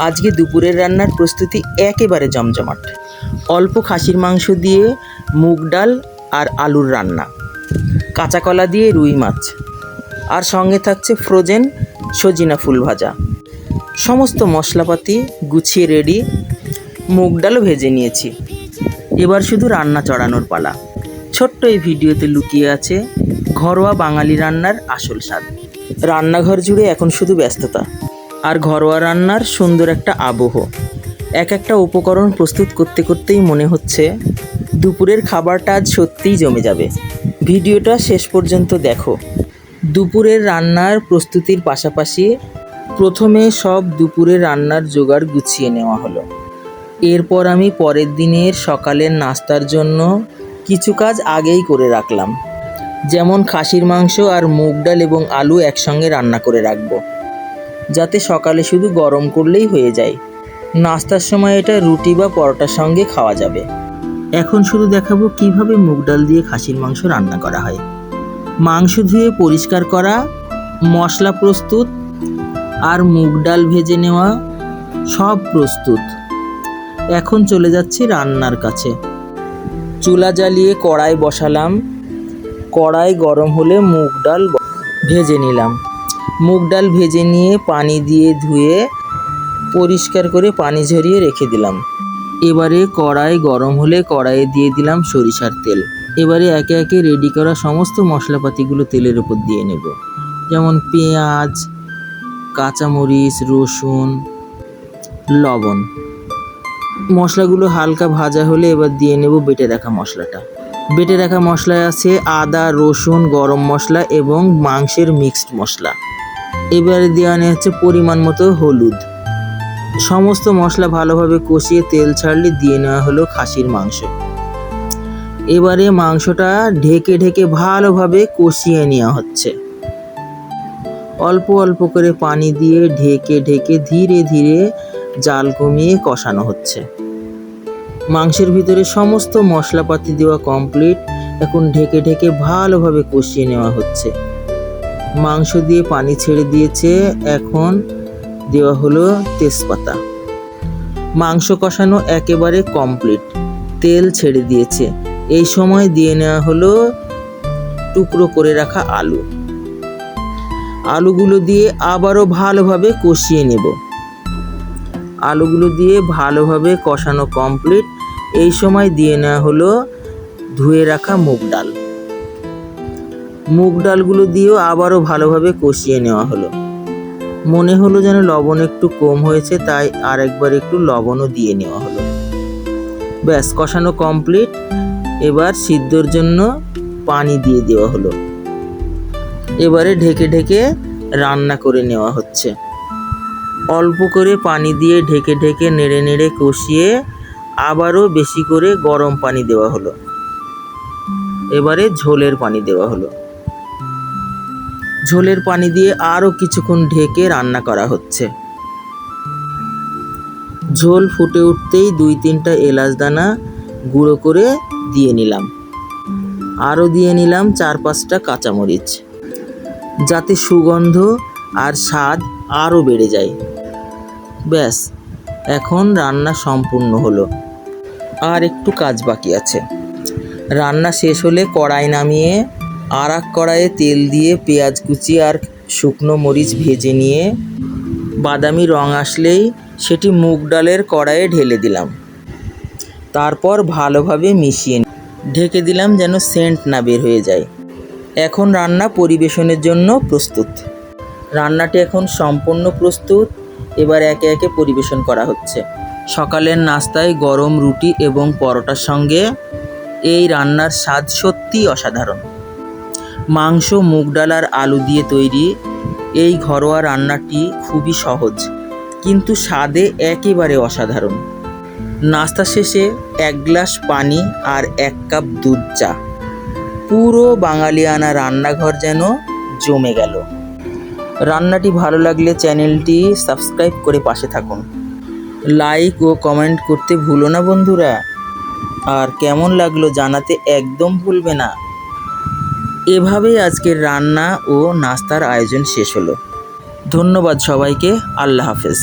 আজকে দুপুরের রান্নার প্রস্তুতি একেবারে জমজমাট। অল্প খাসির মাংস দিয়ে মুগ ডাল আর আলুর রান্না, কাঁচা কলা দিয়ে রুই মাছ, আর সঙ্গে থাকছে ফ্রোজেন সজিনা ফুল ভাজা। সমস্ত মশলাপাতি গুছিয়ে রেডি। মুগ ডালও ভেজে নিয়েছি, এবার শুধু রান্না চড়ানোর পালা। ছোট্ট এই ভিডিওতে লুকিয়ে আছে ঘরোয়া বাঙালি রান্নার আসল স্বাদ। রান্নাঘর জুড়ে এখন শুধু ব্যস্ততা আর ঘরোয়া রান্নার সুন্দর একটা আবহ। এক একটা উপকরণ প্রস্তুত করতে করতেই মনে হচ্ছে দুপুরের খাবারটা আজ সত্যিই জমে যাবে। ভিডিওটা শেষ পর্যন্ত দেখো। দুপুরের রান্নার প্রস্তুতির পাশাপাশি প্রথমে সব দুপুরের রান্নার জোগাড় গুছিয়ে নেওয়া হলো। এরপর আমি পরের দিনের সকালের নাস্তার জন্য কিছু কাজ আগেই করে রাখলাম, যেমন খাসির মাংস আর মুগ ডাল এবং আলু একসঙ্গে রান্না করে রাখবো, যাতে সকালে শুধু গরম করলেই হয়ে যায়। নাস্তার সময় এটা রুটি বা পরোটার সঙ্গে খাওয়া যাবে। এখন শুধু দেখাবো কিভাবে মুগ ডাল দিয়ে খাসির মাংস রান্না করা হয়। মাংস ধুয়ে পরিষ্কার করা, মশলা প্রস্তুত আর মুগ ডাল ভেজে নেওয়া সব প্রস্তুত। এখন চলে যাচ্ছি রান্নার কাছে। চুলা জ্বালিয়ে কড়াই বসালাম। কড়াই গরম হলে মুগ ডাল ভেজে নিলাম। মুগ ডাল ভেজে নিয়ে পানি দিয়ে ধুয়ে পরিষ্কার করে পানি ঝরিয়ে রেখে দিলাম। এবারে কড়াই গরম হলে কড়াইয়ে দিয়ে দিলাম সরিষার তেল। এবারে একে একে রেডি করা সমস্ত মশলাপাতিগুলো তেলের উপর দিয়ে নেব, যেমন পেঁয়াজ, কাঁচামরিচ, রসুন, লবণ। মশলাগুলো হালকা ভাজা হলে এবার দিয়ে নেব বেটে রাখা মশলাটা। বেটে রাখা মশলায় আছে আদা, রসুন, গরম মশলা এবং মাংসের মিক্সড মশলা। এবারে দেওয়া হচ্ছে পরিমাণ মতো হলুদ। সমস্ত মশলা ভালোভাবে কষিয়ে তেল ছাড়লে দিয়ে নেওয়া হলো খাসির মাংস। এবারে মাংসটা ঢেকে ঢেকে ভালোভাবে কষিয়ে নেওয়া হচ্ছে। অল্প অল্প করে পানি দিয়ে ঢেকে ঢেকে ধীরে ধীরে জাল কমিয়ে কষানো হচ্ছে। মাংসের ভিতরে সমস্ত মশলাপাতি দেওয়া কমপ্লিট। এখন ঢেকে ঢেকে ভালোভাবে কষিয়ে নেওয়া হচ্ছে। মাংস দিয়ে পানি ছেড়ে দিয়েছে, এখন দেওয়া হলো তেজপাতা। মাংস কষানো একেবারে কমপ্লিট, তেল ছেড়ে দিয়েছে। এই সময় দিয়ে নেওয়া হলো টুকরো করে রাখা আলু। আলুগুলো দিয়ে আবারও ভালোভাবে কষিয়ে নেব। আলুগুলো দিয়ে ভালোভাবে কষানো কমপ্লিট। এই সময় দিয়ে নেওয়া হলো ধুয়ে রাখা মুগ ডাল। মুগ ডালগুলো দিয়েও আবারও ভালোভাবে কষিয়ে নেওয়া হলো। মনে হলো যেন লবণ একটু কম হয়েছে, তাই আরেকবার একটু লবণও দিয়ে নেওয়া হলো। ব্যাস, কষানো কমপ্লিট। এবার সিদ্ধর জন্য পানি দিয়ে দেওয়া হলো। এবারে ঢেকে ঢেকে রান্না করে নেওয়া হচ্ছে। অল্প করে পানি দিয়ে ঢেকে ঢেকে নেড়ে নেড়ে কষিয়ে আবারও বেশি করে গরম পানি দেওয়া হলো। এবারে ঝোলের পানি দেওয়া হলো। ঝোলের পানি দিয়ে আরও কিছুক্ষণ ঢেকে রান্না করা হচ্ছে। ঝোল ফুটে উঠতেই 2-3টা এলাচ দানা গুঁড়ো করে দিয়ে নিলাম। আরও দিয়ে নিলাম 4-5টা কাঁচামরিচ, যাতে সুগন্ধ আর স্বাদ আরও বেড়ে যায়। ব্যাস, এখন রান্না সম্পূর্ণ হলো। আর একটু কাজ বাকি আছে। রান্না শেষ হলে কড়াই নামিয়ে আর এক কড়াইয়ে তেল দিয়ে পেঁয়াজ কুচি আর শুকনো মরিচ ভেজে নিয়ে বাদামি রং আসলেই সেটি মুগ ডালের কড়াইয়ে ঢেলে দিলাম। তারপর ভালোভাবে মিশিয়ে ঢেকে দিলাম যেন সেন্ট না বের হয়ে যায়। এখন রান্না পরিবেশনের জন্য প্রস্তুত। রান্নাটি এখন সম্পূর্ণ প্রস্তুত। এবার একে একে পরিবেশন করা হচ্ছে। সকালের নাস্তায় গরম রুটি এবং পরোটার সঙ্গে এই রান্নার স্বাদ সত্যিই অসাধারণ। মাংস, মুগ ডাল আর আলু দিয়ে তৈরি এই ঘরোয়া রান্নাটি খুবই সহজ, কিন্তু স্বাদে একেবারে অসাধারণ। নাস্তা শেষে 1 গ্লাস পানি আর 1 কাপ দুধ চা। পুরো বাঙালিয়ানা রান্নাঘর যেন জমে গেল। রান্নাটি ভালো লাগলে চ্যানেলটি সাবস্ক্রাইব করে পাশে থাকুন। লাইক ও কমেন্ট করতে ভুলো না বন্ধুরা। আর কেমন লাগলো জানাতে একদম ভুলবে না। এভাবেই আজকের রান্না ও নাস্তার আয়োজন শেষ হলো। ধন্যবাদ সবাইকে। আল্লাহ হাফেজ।